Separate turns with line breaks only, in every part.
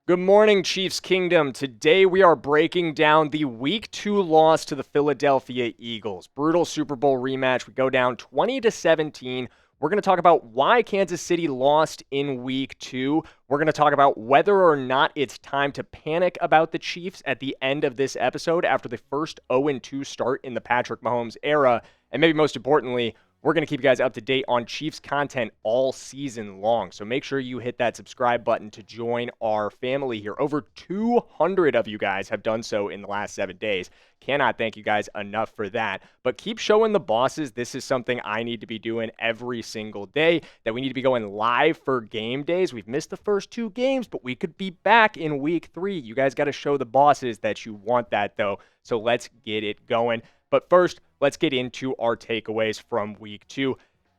Good morning, Chiefs Kingdom. Today we are breaking down the Week 2 loss to the Philadelphia Eagles. Brutal Super Bowl rematch. We go down 20-17. We're going to talk about why Kansas City lost in Week 2. We're going to talk about whether or not it's time to panic about the Chiefs at the end of this episode after the first 0-2 start in the Patrick Mahomes era. And maybe most importantly, we're going to keep you guys up to date on Chiefs content all season long. So make sure you hit that subscribe button to join our family here. Over 200 of you guys have done so in the last 7 days. Cannot thank you guys enough for that. But keep showing the bosses this is something I need to be doing every single day, that we need to be going live for game days. We've missed the first 2 games, but we could be back in Week 3. You guys got to show the bosses that you want that, though. So let's get it going. But first, let's get into our takeaways from Week 2.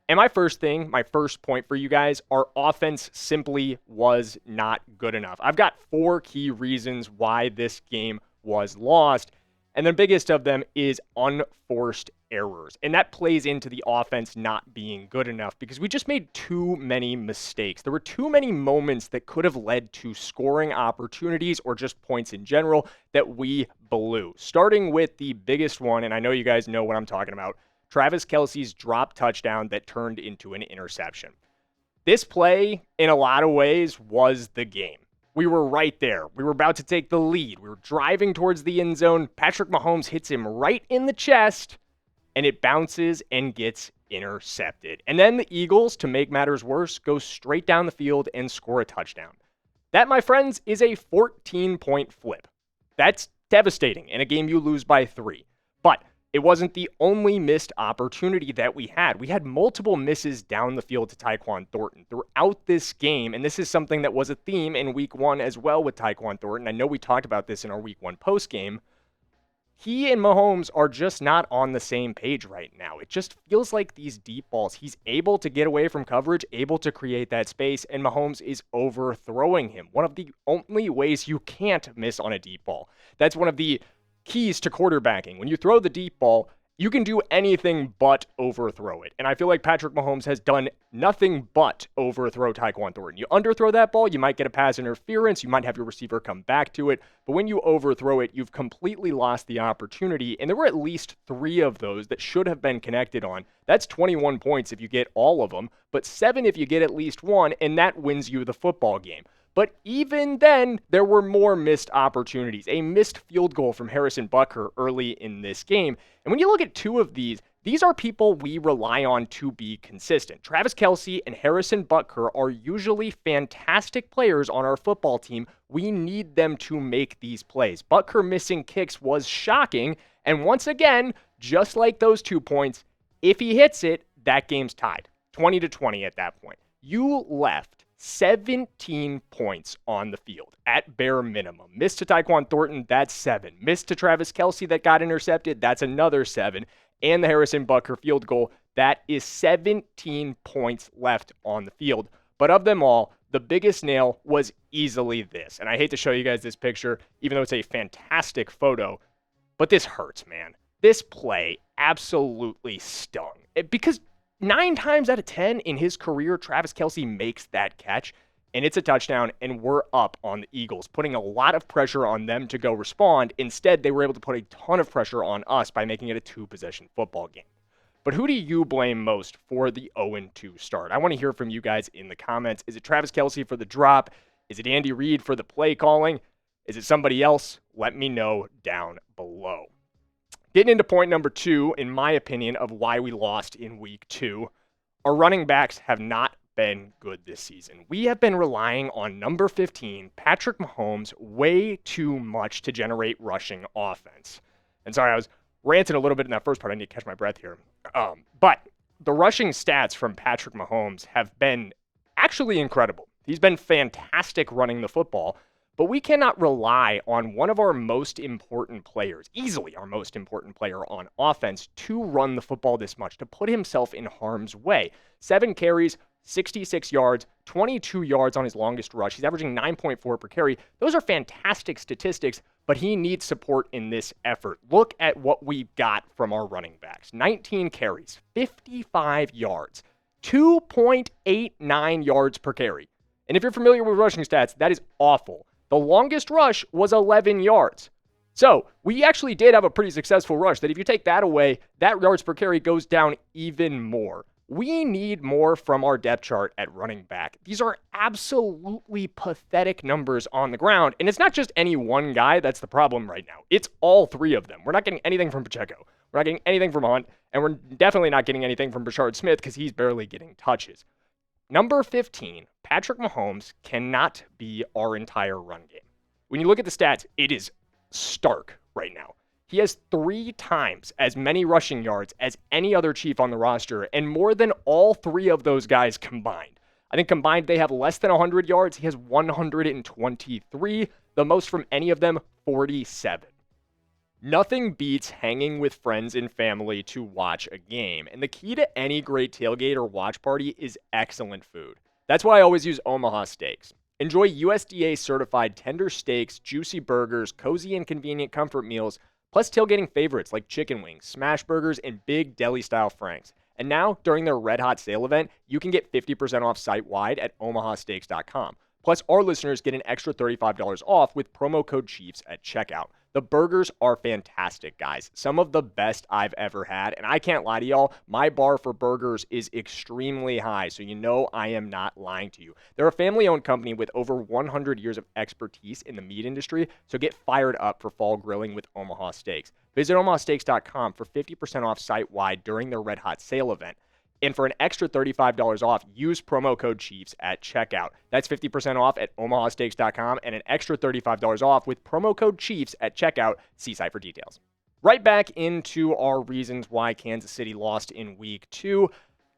And my first point for you guys, our offense simply was not good enough. I've got 4 key reasons why this game was lost. And the biggest of them is unforced errors. And that plays into the offense not being good enough because we just made too many mistakes. There were too many moments that could have led to scoring opportunities or just points in general that we blew. Starting with the biggest one, and I know you guys know what I'm talking about, Travis Kelce's drop touchdown that turned into an interception. This play, in a lot of ways, was the game. We were right there. We were about to take the lead. We were driving towards the end zone. Patrick Mahomes hits him right in the chest, and it bounces and gets intercepted. And then the Eagles, to make matters worse, go straight down the field and score a touchdown. That, my friends, is a 14-point flip. That's devastating in a game you lose by 3. But it wasn't the only missed opportunity that we had. We had multiple misses down the field to Tyquan Thornton throughout this game, and this is something that was a theme in Week 1 as well with Tyquan Thornton. I know we talked about this in our Week 1 postgame. He and Mahomes are just not on the same page right now. It just feels like these deep balls, he's able to get away from coverage, able to create that space, and Mahomes is overthrowing him. One of the only ways you can't miss on a deep ball. That's one of the keys to quarterbacking. When you throw the deep ball, you can do anything but overthrow it. And I feel like Patrick Mahomes has done nothing but overthrow Tyquan Thornton. You underthrow that ball, you might get a pass interference, you might have your receiver come back to it, but when you overthrow it, you've completely lost the opportunity, and there were at least 3 of those that should have been connected on. That's 21 points if you get all of them, but 7 if you get at least 1, and that wins you the football game. But even then, there were more missed opportunities. A missed field goal from Harrison Butker early in this game. And when you look at 2 of these are people we rely on to be consistent. Travis Kelce and Harrison Butker are usually fantastic players on our football team. We need them to make these plays. Butker missing kicks was shocking. And once again, just like those 2 points, if he hits it, that game's tied. 20-20 at that point. You left 17 points on the field at bare minimum. Missed to Tyquan Thornton, that's 7. Missed to Travis Kelce that got intercepted, that's another 7. And the Harrison Butker field goal, that is 17 points left on the field. But of them all, the biggest nail was easily this. And I hate to show you guys this picture, even though it's a fantastic photo, but this hurts, man. This play absolutely stung. Because 9 times out of 10 in his career, Travis Kelce makes that catch, and it's a touchdown, and we're up on the Eagles, putting a lot of pressure on them to go respond. Instead, they were able to put a ton of pressure on us by making it a 2-possession football game. But who do you blame most for the 0-2 start? I want to hear from you guys in the comments. Is it Travis Kelce for the drop? Is it Andy Reid for the play calling? Is it somebody else? Let me know down below. Getting into point number 2, in my opinion, of why we lost in Week 2, our running backs have not been good this season. We have been relying on number 15, Patrick Mahomes, way too much to generate rushing offense. And sorry, I was ranting a little bit in that first part. I need to catch my breath here. But the rushing stats from Patrick Mahomes have been actually incredible. He's been fantastic running the football. But we cannot rely on one of our most important players, easily our most important player on offense, to run the football this much, to put himself in harm's way. 7 carries, 66 yards, 22 yards on his longest rush. He's averaging 9.4 per carry. Those are fantastic statistics, but he needs support in this effort. Look at what we've got from our running backs. 19 carries, 55 yards, 2.89 yards per carry. And if you're familiar with rushing stats, that is awful. The longest rush was 11 yards. So we actually did have a pretty successful rush that if you take that away, that yards per carry goes down even more. We need more from our depth chart at running back. These are absolutely pathetic numbers on the ground. And it's not just any one guy that's the problem right now. It's all three of them. We're not getting anything from Pacheco. We're not getting anything from Hunt. And we're definitely not getting anything from Brashard Smith because he's barely getting touches. Number 15, Patrick Mahomes cannot be our entire run game. When you look at the stats, it is stark right now. He has 3 times as many rushing yards as any other Chief on the roster, and more than all 3 of those guys combined. I think combined they have less than 100 yards. He has 123, the most from any of them, 47. Nothing beats hanging with friends and family to watch a game, and the key to any great tailgate or watch party is excellent food. That's why I always use Omaha Steaks. Enjoy USDA certified tender steaks, juicy burgers, cozy and convenient comfort meals, plus tailgating favorites like chicken wings, smash burgers, and big deli-style franks. And now, during their Red Hot Sale event, you can get 50% off site-wide at omahasteaks.com. Plus, our listeners get an extra $35 off with promo code Chiefs at checkout. The burgers are fantastic, guys. Some of the best I've ever had. And I can't lie to y'all, my bar for burgers is extremely high, so you know I am not lying to you. They're a family-owned company with over 100 years of expertise in the meat industry, so get fired up for fall grilling with Omaha Steaks. Visit omahasteaks.com for 50% off site-wide during their Red Hot Sale event. And for an extra $35 off, use promo code Chiefs at checkout. That's 50% off at omahasteaks.com and an extra $35 off with promo code Chiefs at checkout. See site for details. Right back into our reasons why Kansas City lost in week 2.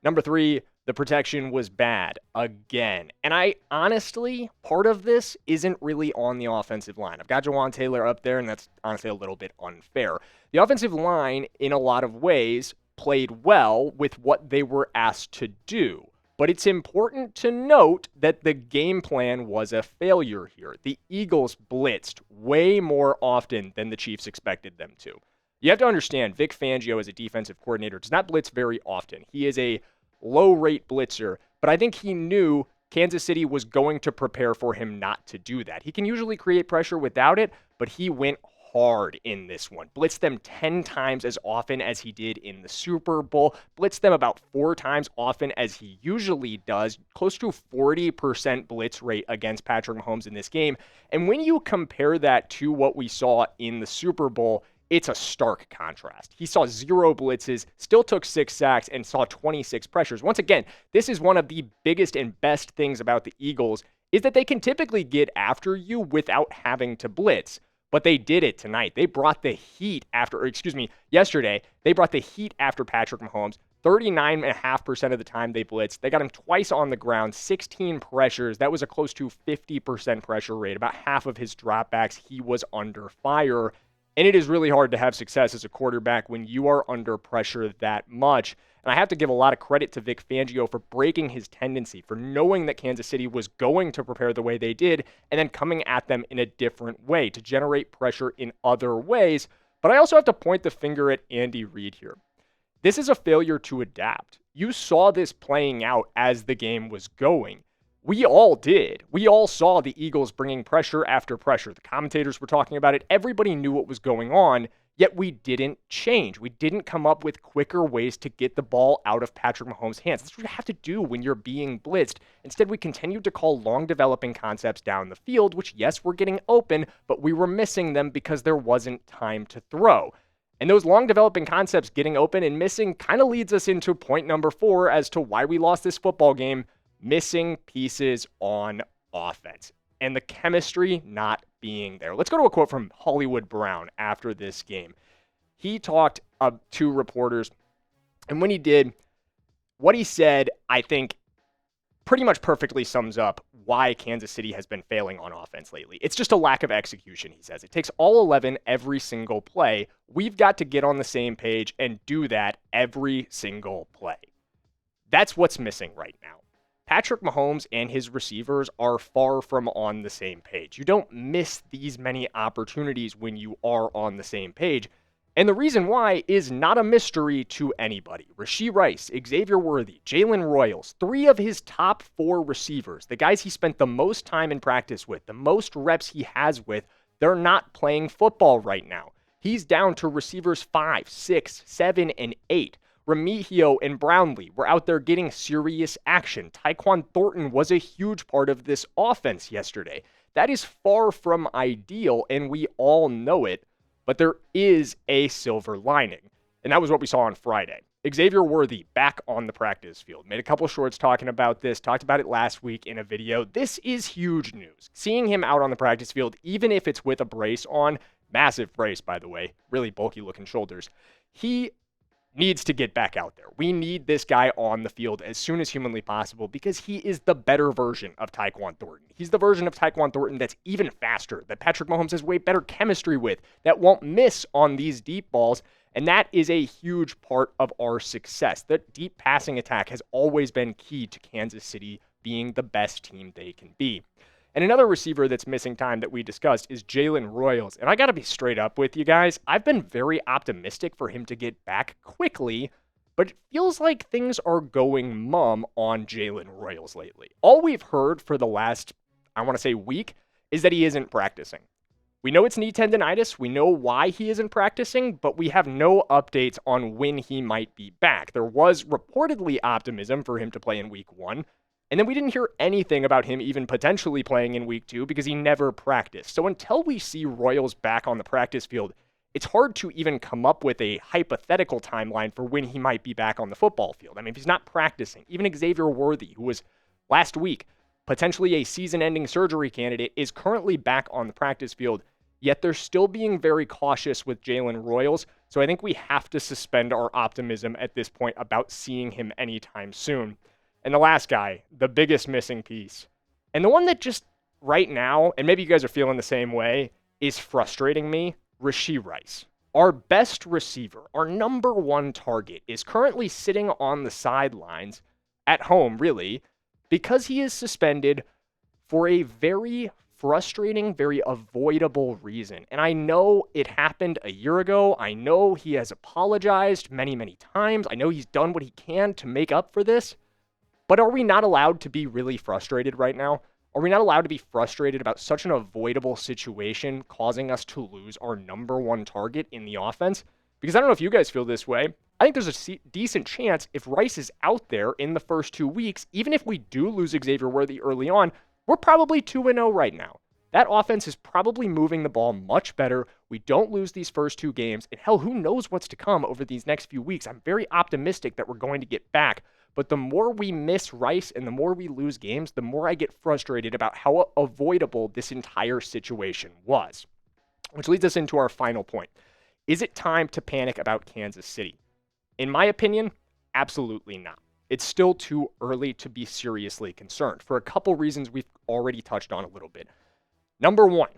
Number 3, the protection was bad again. And I honestly, part of this isn't really on the offensive line. I've got Jawan Taylor up there, and that's honestly a little bit unfair. The offensive line, in a lot of ways, played well with what they were asked to do. But it's important to note that the game plan was a failure here. The Eagles blitzed way more often than the Chiefs expected them to. You have to understand, Vic Fangio as a defensive coordinator does not blitz very often. He is a low-rate blitzer, but I think he knew Kansas City was going to prepare for him not to do that. He can usually create pressure without it, but he went hard in this one. Blitzed them 10 times as often as he did in the Super Bowl. Blitzed them about 4 times often as he usually does. Close to 40% blitz rate against Patrick Mahomes in this game. And when you compare that to what we saw in the Super Bowl, it's a stark contrast. He saw 0 blitzes, still took 6 sacks, and saw 26 pressures. Once again, this is one of the biggest and best things about the Eagles, is that they can typically get after you without having to blitz. But they did it tonight. They brought the heat yesterday. They brought the heat after Patrick Mahomes. 39.5% of the time they blitzed. They got him twice on the ground, 16 pressures. That was a close to 50% pressure rate. About half of his dropbacks, he was under fire. And it is really hard to have success as a quarterback when you are under pressure that much. And I have to give a lot of credit to Vic Fangio for breaking his tendency, for knowing that Kansas City was going to prepare the way they did, and then coming at them in a different way to generate pressure in other ways. But I also have to point the finger at Andy Reid here. This is a failure to adapt. You saw this playing out as the game was going. We all did. We all saw the Eagles bringing pressure after pressure. The commentators were talking about it. Everybody knew what was going on. Yet we didn't change. We didn't come up with quicker ways to get the ball out of Patrick Mahomes' hands. That's what you have to do when you're being blitzed. Instead, we continued to call long developing concepts down the field, which, yes, we're getting open, but we were missing them because there wasn't time to throw. And those long developing concepts getting open and missing kind of leads us into point number 4 as to why we lost this football game: missing pieces on offense and the chemistry not being there. Let's go to a quote from Hollywood Brown after this game. He talked to reporters, and when he did, what he said, I think, pretty much perfectly sums up why Kansas City has been failing on offense lately. It's just a lack of execution, he says. It takes all 11 every single play. We've got to get on the same page and do that every single play. That's what's missing right now. Patrick Mahomes and his receivers are far from on the same page. You don't miss these many opportunities when you are on the same page. And the reason why is not a mystery to anybody. Rashee Rice, Xavier Worthy, Jalen Royals, 3 of his top 4 receivers, the guys he spent the most time in practice with, the most reps he has with, they're not playing football right now. He's down to receivers 5, 6, 7, and 8. Remigio and Brownlee were out there getting serious action. Tyquan Thornton was a huge part of this offense yesterday. That is far from ideal, and we all know it. But there is a silver lining, and that was what we saw on Friday. Xavier Worthy back on the practice field. Made a couple shorts talking about this, talked about it last week in a video. This is huge news. Seeing him out on the practice field, even if it's with a brace on, massive brace, by the way, really bulky looking shoulders, he needs to get back out there. We need this guy on the field as soon as humanly possible because he is the better version of Tyquan Thornton. He's the version of Tyquan Thornton that's even faster, that Patrick Mahomes has way better chemistry with, that won't miss on these deep balls, and that is a huge part of our success. The deep passing attack has always been key to Kansas City being the best team they can be. And another receiver that's missing time that we discussed is Jalen Royals. And I got to be straight up with you guys. I've been very optimistic for him to get back quickly, but it feels like things are going mum on Jalen Royals lately. All we've heard for the last, I want to say week, is that he isn't practicing. We know it's knee tendonitis. We know why he isn't practicing, but we have no updates on when he might be back. There was reportedly optimism for him to play in week 1. And then we didn't hear anything about him even potentially playing in week 2 because he never practiced. So until we see Royals back on the practice field, it's hard to even come up with a hypothetical timeline for when he might be back on the football field. I mean, if he's not practicing, even Xavier Worthy, who was last week potentially a season-ending surgery candidate, is currently back on the practice field, yet they're still being very cautious with Jalen Royals. So I think we have to suspend our optimism at this point about seeing him anytime soon. And the last guy, the biggest missing piece, and the one that just right now, and maybe you guys are feeling the same way, is frustrating me, Rashee Rice. Our best receiver, our number 1 target, is currently sitting on the sidelines, at home really, because he is suspended for a very frustrating, very avoidable reason. And I know it happened a year ago. I know he has apologized many, many times. I know he's done what he can to make up for this. But are we not allowed to be really frustrated right now? Are we not allowed to be frustrated about such an avoidable situation causing us to lose our number 1 target in the offense? Because I don't know if you guys feel this way. I think there's a decent chance if Rice is out there in the first 2 weeks, even if we do lose Xavier Worthy early on, we're probably 2-0 right now. That offense is probably moving the ball much better. We don't lose these first 2 games. And hell, who knows what's to come over these next few weeks. I'm very optimistic that we're going to get back. But the more we miss Rice and the more we lose games, the more I get frustrated about how avoidable this entire situation was. Which leads us into our final point. Is it time to panic about Kansas City? In my opinion, absolutely not. It's still too early to be seriously concerned for a couple reasons we've already touched on a little bit. Number 1,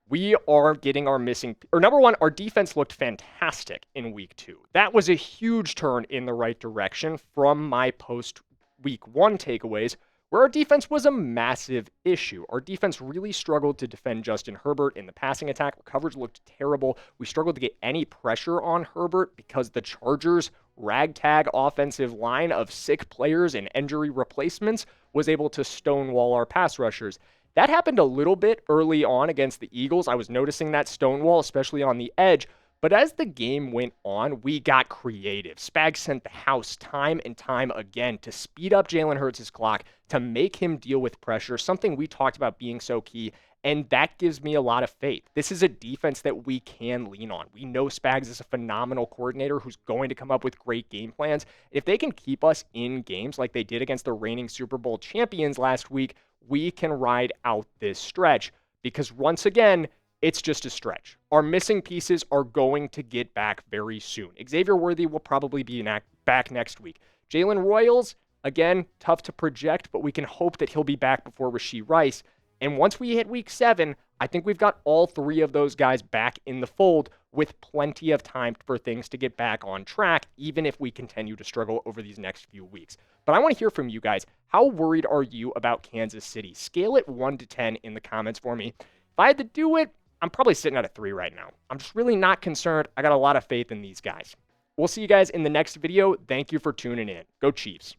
we are getting our number 1, our defense looked fantastic in week 2. That was a huge turn in the right direction from my post-week 1 takeaways, where our defense was a massive issue. Our defense really struggled to defend Justin Herbert in the passing attack. Our coverage looked terrible. We struggled to get any pressure on Herbert because the Chargers' ragtag offensive line of sick players and injury replacements was able to stonewall our pass rushers. That happened a little bit early on against the Eagles. I was noticing that stonewall, especially on the edge. But as the game went on, we got creative. Spags sent the house time and time again to speed up Jalen Hurts' clock, to make him deal with pressure, something we talked about being so key. And that gives me a lot of faith. This is a defense that we can lean on. We know Spags is a phenomenal coordinator who's going to come up with great game plans. If they can keep us in games like they did against the reigning Super Bowl champions last week, we can ride out this stretch because once again, it's just a stretch. Our missing pieces are going to get back very soon. Xavier Worthy will probably be back next week. Jalen Royals, again, tough to project, but we can hope that he'll be back before Rashee Rice. And once we hit week 7, I think we've got all 3 of those guys back in the fold with plenty of time for things to get back on track, even if we continue to struggle over these next few weeks. But I want to hear from you guys. How worried are you about Kansas City? Scale it 1 to 10 in the comments for me. If I had to do it, I'm probably sitting at a 3 right now. I'm just really not concerned. I got a lot of faith in these guys. We'll see you guys in the next video. Thank you for tuning in. Go Chiefs.